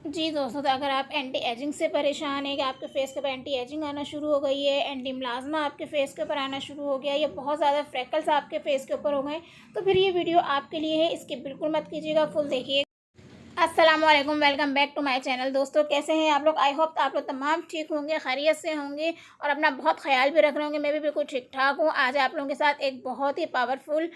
जी दोस्तों, तो अगर आप एंटी एजिंग से परेशान हैं कि आपके फेस के ऊपर एंटी एजिंग आना शुरू हो गई है, एंटी मिलाज़्मा आपके फेस के ऊपर आना शुरू हो गया या बहुत ज़्यादा फ्रेकल्स आपके फेस के ऊपर हो गए, तो फिर ये वीडियो आपके लिए है। स्किप बिल्कुल मत कीजिएगा, फुल देखिए। अस्सलामुअलैकुम, welcome back to my channel. दोस्तों, कैसे हैं आप लोग? आई होप आप लोग तमाम ठीक होंगे, खैरियत से होंगे और अपना बहुत ख्याल भी रख रहे होंगे। मैं भी बिल्कुल ठीक ठाक हूँ। आज आप लोगों के साथ एक बहुत ही पावरफुल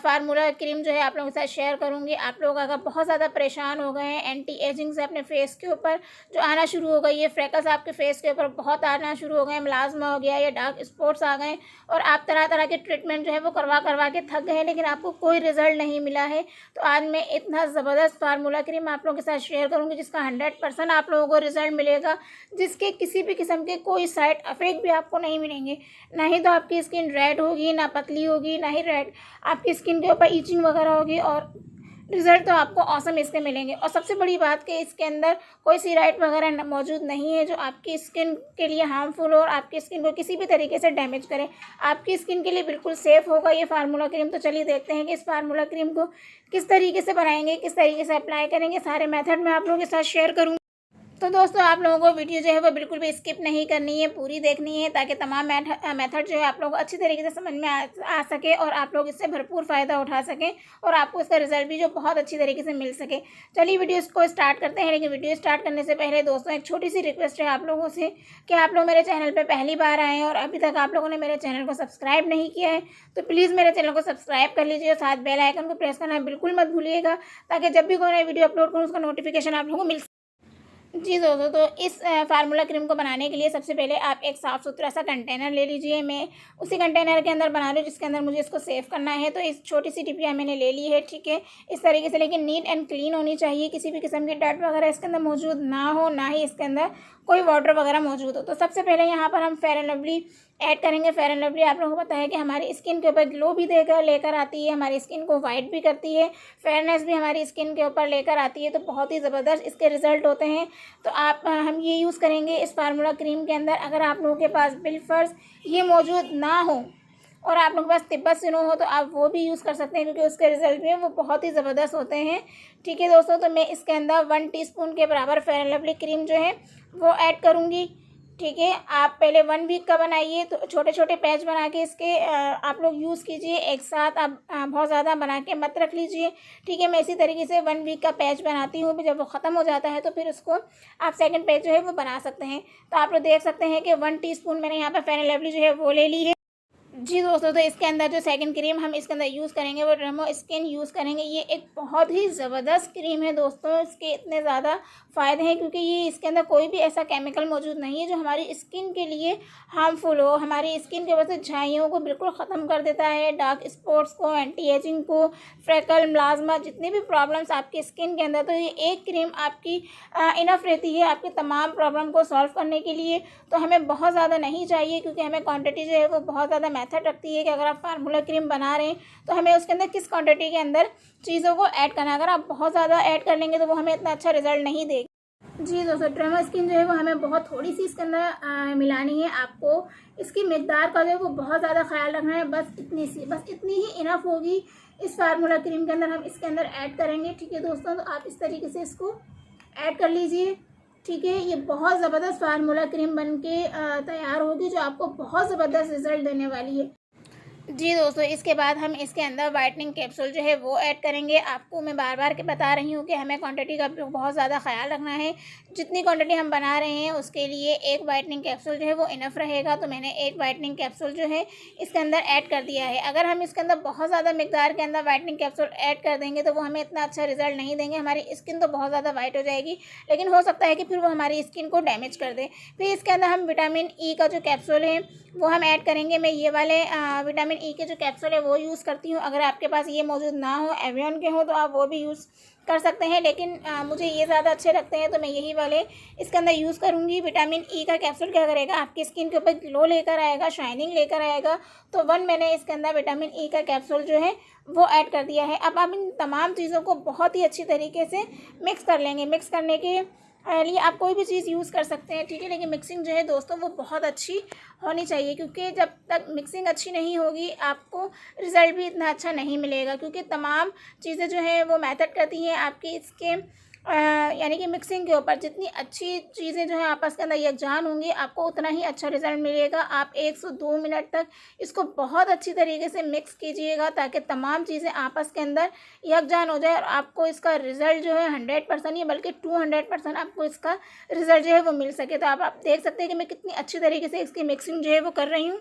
फार्मूला क्रीम जो है आप लोगों के साथ शेयर करूँगी। आप लोग अगर बहुत ज़्यादा परेशान हो गए हैं एंटी एजिंग से, अपने फेस के ऊपर जो आना शुरू हो गई है, फ्रेकल्स आपके फेस के ऊपर बहुत आना शुरू हो गए, मिलाज़्मा हो गया या डार्क स्पॉट्स आ गए और आप तरह तरह के ट्रीटमेंट जो है वो करवा करवा के थक गए हैं, लेकिन आपको कोई रिजल्ट नहीं मिला है, तो आज मैं इतना ज़बरदस्त फार्मूला क्रीम आप लोगों के साथ शेयर करूंगी जिसका 100% आप लोगों को रिजल्ट मिलेगा, जिसके किसी भी किस्म के कोई साइड इफेक्ट भी आपको नहीं मिलेंगे। ना ही तो आपकी स्किन रेड होगी, ना पतली होगी, ना ही रेड आपकी स्किन के ऊपर ईचिंग वगैरह होगी, और रिज़ल्ट तो आपको ऑसम इसके मिलेंगे। और सबसे बड़ी बात कि इसके अंदर कोई स्टेरॉइड वगैरह मौजूद नहीं है जो आपकी स्किन के लिए हार्मफुल हो और आपकी स्किन को किसी भी तरीके से डैमेज करे। आपकी स्किन के लिए बिल्कुल सेफ़ होगा ये फार्मूला क्रीम। तो चलिए देखते हैं कि इस फार्मूला क्रीम को किस तरीके से बनाएंगे, किस तरीके से अप्लाई करेंगे। सारे मेथड मैं आप लोगों के साथ शेयर करूँगी। तो दोस्तों, आप लोगों को वीडियो जो है वो बिल्कुल भी स्किप नहीं करनी है, पूरी देखनी है, ताकि तमाम मेथड जो है आप लोग को अच्छी तरीके से समझ में आ सके और आप लोग इससे भरपूर फ़ायदा उठा सकें और आपको इसका रिजल्ट भी जो बहुत अच्छी तरीके से मिल सके। चलिए वीडियो को स्टार्ट करते हैं। लेकिन वीडियो स्टार्ट करने से पहले दोस्तों एक छोटी सी रिक्वेस्ट है आप लोगों से कि आप लोग मेरे चैनल पर पहली बार आए हैं और अभी तक आप लोगों ने मेरे चैनल को सब्सक्राइब नहीं किया है, तो प्लीज़ मेरे चैनल को सब्सक्राइब कर लीजिए और साथ बेल आइकन को प्रेस करना बिल्कुल मत भूलिएगा, ताकि जब भी कोई नई वीडियो अपलोड करूँ उसका नोटिफिकेशन आप लोगों को मिल। जी दोस्तों, तो इस फार्मूला क्रीम को बनाने के लिए सबसे पहले आप एक साफ़ सुथरा सा कंटेनर ले लीजिए। मैं उसी कंटेनर के अंदर बना रही हूँ जिसके अंदर मुझे इसको सेव करना है। तो इस छोटी सी टिपिया मैंने ले ली है, ठीक है, इस तरीके से, लेकिन नीट एंड क्लीन होनी चाहिए। किसी भी किस्म की डर्ट वगैरह इसके अंदर मौजूद ना हो, ना ही इसके अंदर कोई वाटर वगैरह मौजूद हो। तो सबसे पहले यहाँ पर हम फेयर एंड लवली ऐड करेंगे। फेयर एंड लवली आप लोगों को पता है कि हमारी स्किन के ऊपर ग्लो भी देकर लेकर आती है, हमारी स्किन को वाइट भी करती है, फेयरनेस भी हमारी स्किन के ऊपर लेकर आती है। तो बहुत ही ज़बरदस्त इसके रिज़ल्ट होते हैं। तो हम ये यूज़ करेंगे इस फार्मूला क्रीम के अंदर। अगर आप लोगों के पास बिलफर्स ये मौजूद ना हो और आप लोगों के पास तिब्बत सिनो हो तो आप वो भी यूज़ कर सकते हैं, क्योंकि उसके रिज़ल्ट भी वो बहुत ही ज़बरदस्त होते हैं। ठीक है दोस्तों, तो मैं इसके अंदर 1 टीस्पून के बराबर फेयर एंड लवली क्रीम जो है वो ऐड करूँगी। ठीक है, आप पहले 1 वीक का बनाइए, तो छोटे छोटे पैच बना के इसके आप लोग यूज़ कीजिए। एक साथ आप बहुत ज़्यादा बना के मत रख लीजिए। ठीक है, मैं इसी तरीके से 1 वीक का पैच बनाती हूँ। जब वो ख़त्म हो जाता है तो फिर उसको आप सेकंड पैच जो है वो बना सकते हैं। तो आप लोग देख सकते हैं कि 1 टीस्पून मैंने यहाँ पर फेयर एंड लवली जो है वो ले ली है। जी दोस्तों, तो इसके अंदर जो सेकंड क्रीम हम इसके अंदर यूज़ करेंगे वो डर्मो स्किन यूज़ करेंगे। ये एक बहुत ही ज़बरदस्त क्रीम है दोस्तों। इसके इतने ज़्यादा फ़ायदे हैं क्योंकि ये इसके अंदर कोई भी ऐसा केमिकल मौजूद नहीं है जो हमारी स्किन के लिए हार्मफुल हो। हमारी स्किन के वजह से झाइयों को बिल्कुल ख़त्म कर देता है, डार्क स्पॉट्स को, एंटी एजिंग को, फ्रेकल, मिलाज़्मा, जितनी भी प्रॉब्लम्स आपकी स्किन के अंदर, तो ये एक क्रीम आपकी इनफ रहती है आपकी तमाम प्रॉब्लम को सॉल्व करने के लिए। तो हमें बहुत ज़्यादा नहीं चाहिए, क्योंकि हमें क्वांटिटी जो है वो बहुत ज़्यादा मेथड रखती है कि अगर आप फार्मूला क्रीम बना रहे हैं तो हमें उसके अंदर किस क्वांटिटी के अंदर चीज़ों को ऐड करना है। अगर आप बहुत ज़्यादा ऐड कर लेंगे तो वो हमें इतना अच्छा रिजल्ट नहीं देगा। जी दोस्तों, ड्रामा स्किन जो है वो हमें बहुत थोड़ी सी इसके अंदर मिलानी है। आपको इसकी मिकदार का जो है वो बहुत ज़्यादा ख्याल रखना है। बस इतनी ही इनफ होगी इस फार्मूला क्रीम के अंदर हम इसके अंदर ऐड करेंगे। ठीक है दोस्तों, तो आप इस तरीके से इसको ऐड कर लीजिए। ठीक है, ये बहुत ज़बरदस्त फार्मूला क्रीम बन के तैयार होगी जो आपको बहुत ज़बरदस्त रिजल्ट देने वाली है। जी दोस्तों, इसके बाद हम इसके अंदर वाइटनिंग कैप्सूल जो है वो ऐड करेंगे। आपको मैं बार बार के बता रही हूँ कि हमें क्वांटिटी का बहुत ज़्यादा ख्याल रखना है। जितनी क्वांटिटी हम बना रहे हैं उसके लिए एक वाइटनिंग कैप्सूल जो है वो इनफ रहेगा। तो मैंने एक वाइटनिंग कैप्सूल जो है इसके अंदर ऐड कर दिया है। अगर हम इसके अंदर बहुत ज़्यादा मिकदार के अंदर वाइटनिंग कैप्सूल ऐड कर देंगे तो वो हमें इतना अच्छा रिजल्ट नहीं देंगे। हमारी स्किन तो बहुत ज़्यादा वाइट हो जाएगी, लेकिन हो सकता है कि फिर वो हमारी स्किन को डैमेज कर दे। फिर इसके अंदर हम विटामिन ई का जो कैप्सूल है वो हम ऐड करेंगे। मैं ये वाले विटामिन ई के जो कैप्सूल है वो यूज़ करती हूँ। अगर आपके पास ये मौजूद ना हो, एवियन के हो, तो आप वो भी यूज़ कर सकते हैं, लेकिन मुझे ये ज़्यादा अच्छे लगते हैं तो मैं यही वाले इसके अंदर यूज़ करूँगी। विटामिन ई का कैप्सूल क्या करेगा, आपकी स्किन के ऊपर ग्लो लेकर आएगा, शाइनिंग लेकर आएगा। तो 1 मैंने इसके अंदर विटामिन ई का कैप्सूल जो है वो ऐड कर दिया है। अब आप इन तमाम चीज़ों को बहुत ही अच्छी तरीके से मिक्स कर लेंगे। मिक्स करने के लिए आप कोई भी चीज़ यूज़ कर सकते हैं, ठीक है, लेकिन मिक्सिंग जो है दोस्तों वो बहुत अच्छी होनी चाहिए, क्योंकि जब तक मिक्सिंग अच्छी नहीं होगी आपको रिज़ल्ट भी इतना अच्छा नहीं मिलेगा। क्योंकि तमाम चीज़ें जो हैं वो मैटर करती हैं आपकी इसके यानी कि मिक्सिंग के ऊपर जितनी अच्छी चीज़ें जो है आपस के अंदर यकजान होंगी, आपको उतना ही अच्छा रिज़ल्ट मिलेगा। आप 1 से 2 मिनट तक इसको बहुत अच्छी तरीके से मिक्स कीजिएगा ताकि तमाम चीज़ें आपस के अंदर यकजान हो जाए और आपको इसका रिज़ल्ट जो है 100% नहीं बल्कि 200% आपको इसका रिज़ल्ट जो है वो मिल सके। तो आप देख सकते हैं कि मैं कितनी अच्छी तरीके से इसकी मिक्सिंग जो है वो कर रही हूँ।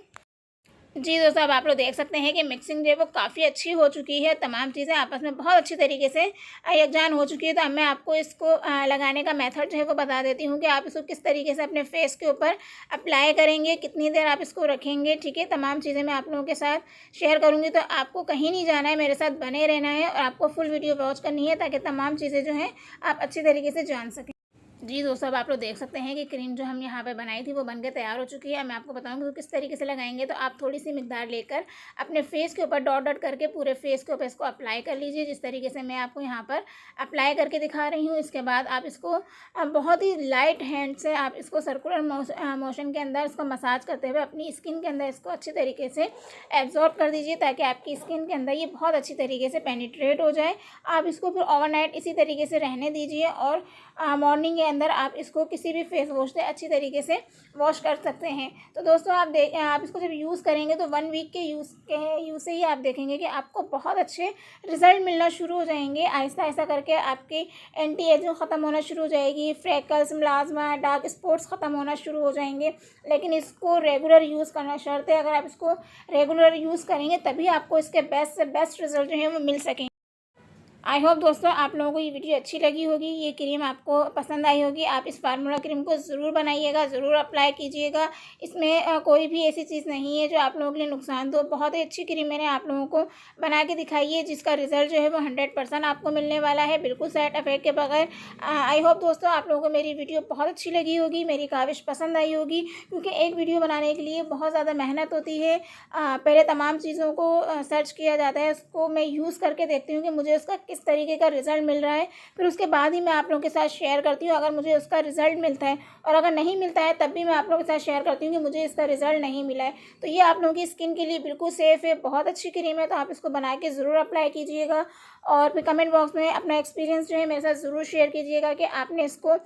जी दोस्तों, अब आप लोग देख सकते हैं कि मिक्सिंग जो है वो काफ़ी अच्छी हो चुकी है। तमाम चीज़ें आपस में बहुत अच्छी तरीके से यकजान हो चुकी है। तो अब मैं आपको इसको लगाने का मेथड जो है वो बता देती हूँ कि आप इसको किस तरीके से अपने फेस के ऊपर अप्लाई करेंगे, कितनी देर आप इसको रखेंगे। ठीक है, तमाम चीज़ें मैं आप लोगों के साथ शेयर करूँगी। तो आपको कहीं नहीं जाना है, मेरे साथ बने रहना है और आपको फुल वीडियो वॉच करनी है ताकि तमाम चीज़ें जो हैं आप अच्छी तरीके से जान सकें। जी दोस्तों, अब आप लोग देख सकते हैं कि क्रीम जो हम यहाँ पे बनाई थी वो बनकर तैयार हो चुकी है। मैं आपको बताऊँगी कि किस तरीके से लगाएंगे। तो आप थोड़ी सी मिकदार लेकर अपने फेस के ऊपर डॉट डॉट करके पूरे फेस के ऊपर इसको अप्लाई कर लीजिए, जिस तरीके से मैं आपको यहाँ पर अप्लाई करके दिखा रही हूँ। इसके बाद आप इसको बहुत ही लाइट हैंड से आप इसको सर्कुलर मोशन के अंदर इसको मसाज करते हुए अपनी स्किन के अंदर इसको अच्छी तरीके से एब्जॉर्ब कर दीजिए ताकि आपकी स्किन के अंदर ये बहुत अच्छी तरीके से पेनिट्रेट हो जाए। आप इसको फिर ओवरनाइट इसी तरीके से रहने दीजिए और मॉर्निंग के अंदर आप इसको किसी भी फेस वॉश से अच्छी तरीके से वॉश कर सकते हैं। तो दोस्तों आप इसको जब यूज़ करेंगे तो 1 वीक के यूज़ से ही आप देखेंगे कि आपको बहुत अच्छे रिज़ल्ट मिलना शुरू हो जाएंगे। आहिस्ता आहिस्ता करके आपकी एंटी एजिंग ख़त्म होना शुरू हो जाएगी, फ्रेकल्स, मिलाज़मा, डार्क स्पॉट्स ख़त्म होना शुरू हो जाएंगे। लेकिन इसको रेगुलर यूज़ करना शर्त है। अगर आप इसको रेगुलर यूज़ करेंगे तभी आपको इसके बेस्ट से बेस्ट रिज़ल्ट जो है वो मिल सकेंगे। आई होप दोस्तों आप लोगों को ये वीडियो अच्छी लगी होगी, ये क्रीम आपको पसंद आई होगी। आप इस फार्मूला क्रीम को ज़रूर बनाइएगा, ज़रूर अप्लाई कीजिएगा। इसमें कोई भी ऐसी चीज़ नहीं है जो आप लोगों के लिए नुकसान दो। बहुत ही अच्छी क्रीम मैंने आप लोगों को बना के दिखाई है जिसका रिज़ल्ट जो है वो 100% आपको मिलने वाला है, बिल्कुल साइड इफेक्ट के बगैर। आई होप दोस्तों आप लोगों को मेरी वीडियो बहुत अच्छी लगी होगी, मेरी काविश पसंद आई होगी, क्योंकि एक वीडियो बनाने के लिए बहुत ज़्यादा मेहनत होती है। पहले तमाम चीज़ों को सर्च किया जाता है, उसको मैं यूज़ करके देखती हूँ कि मुझे उसका किस तरीके का रिज़ल्ट मिल रहा है, फिर उसके बाद ही मैं आप लोगों के साथ शेयर करती हूँ अगर मुझे उसका रिज़ल्ट मिलता है। और अगर नहीं मिलता है तब भी मैं आप लोगों के साथ शेयर करती हूँ कि मुझे इसका रिज़ल्ट नहीं मिला है। तो ये आप लोगों की स्किन के लिए बिल्कुल सेफ़ है, बहुत अच्छी क्रीम है। तो आप इसको बना के ज़रूर अप्लाई कीजिएगा और फिर कमेंट बॉक्स में अपना एक्सपीरियंस जो है मेरे साथ ज़रूर शेयर कीजिएगा कि आपने इसको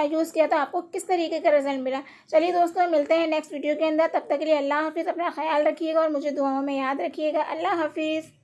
यूज़ किया तो आपको किस तरीके का रिज़ल्ट मिला। चलिए दोस्तों, मिलते हैं नेक्स्ट वीडियो के अंदर। तब तक के लिए अल्लाह हाफ़िज़, अपना ख्याल रखिएगा और मुझे दुआओं में याद रखिएगा। अल्लाह हाफ़िज़।